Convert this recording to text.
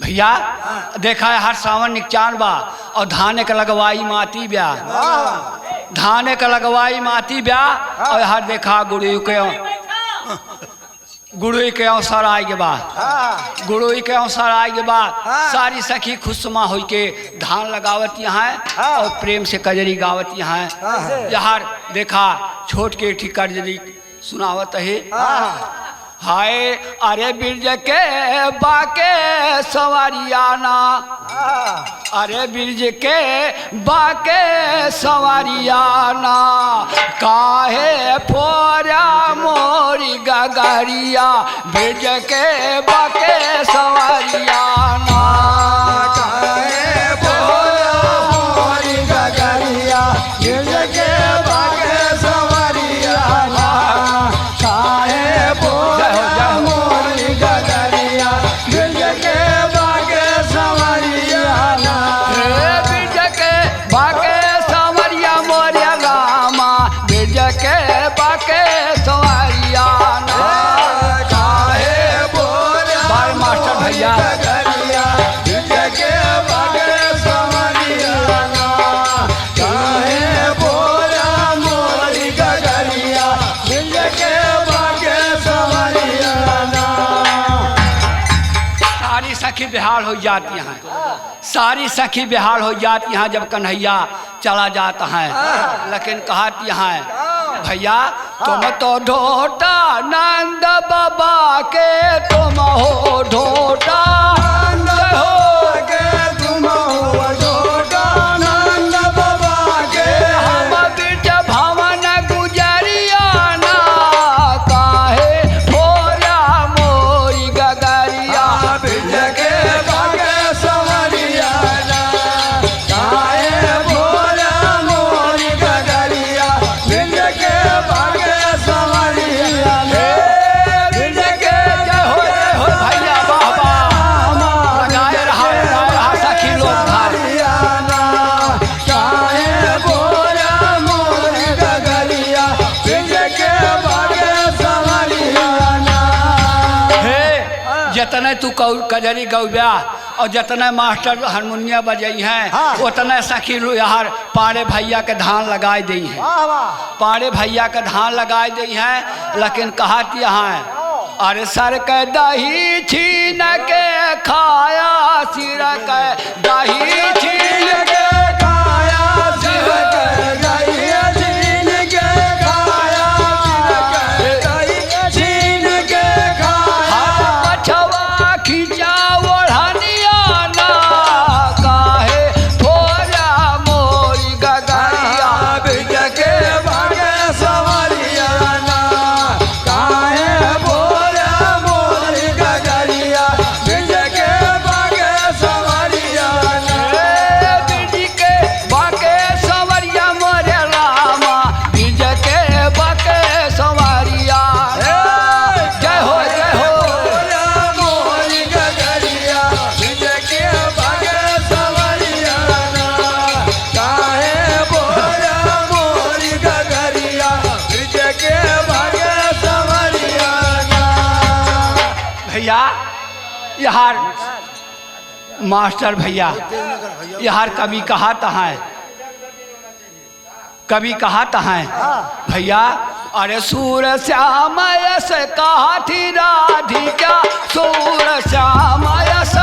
भैया देखा है हर सावन निकचान बा और धाने का लगवाई माती ब्या, धाने का लगवाई माती ब्या और हर देखा गुड़ुई के अवसर आए के बाद, गुड़ुई के अवसर आए के बाद सारी सखी खुशमा हो के धान लगावत यहाँ और प्रेम से कजरी गावत यहाँ। यार देखा छोट के ठीक कजरी सुनावत है। हाय अरे बिरज के बाके सवारियाना, अरे बिरज के बाके सवारियाना, काहे फोरा मोरी गगरिया, बिरज के बाके सवारियाना, काहे फोरा मोरी गगरिया, बिरज के बाके सवारियाना, काहे बेहाल हो जाती हैं, सारी सखी बेहाल हो जाती हैं जब कन्हैया चला जाता है। लेकिन कहती हैं भैया तुम तो ढोटा नंद बाबा के, तुम हो ढोटा नंद हो के, तुम हो ढोटा नंद बाबा के, हम बिच भवन गुजरिया ना, काहे फोरा मोरी गगरिया, बिरज के बाके सवारियाना, काहे फोरा मोरी गगरिया, बिरज के बाके सवारियाना, बिरज के जय हो भैया बाबा लगाए रहा सखी लोग सवारियाना, काहे फोरा मोरी गगरिया, बिरज के बाके सवारियाना। हे जतने तू कजरी गौब्या और जतने मास्टर हारमोनिया बजाई हैं उतने सखी यार पारे भैया के धान लगाए दी हैं, पारे भैया के धान लगाए दी हैं। लेकिन कहती हैं अरे सर के दही छीन के खाया, सिर के दही छीन के खाया, सिर के दही छीन के खाया, दही छीन के खाया, पछवा खींचा ओढ़निया ना, काहे फोरा मोरी गगरिया, बिरज के बाके सवारियाना, काहे फोरा मोरी गगरिया, बिरज के बाके सवारियाना, बिरज के बाके सवरिया मोरे रामा, बिरज के बाके सवरिया। जय हो जय हो फोरा मोरी गगरिया, बिरज के बाके सवारियाना, काहे फोरा मोरी गगरिया, बिरज के बाके सवारियाना। भैया यार मास्टर भैया यार कभी कहाता है, कभी कहाता है भैया अरे सूर श्याम यस काठी राधिका, सूर श्याम यस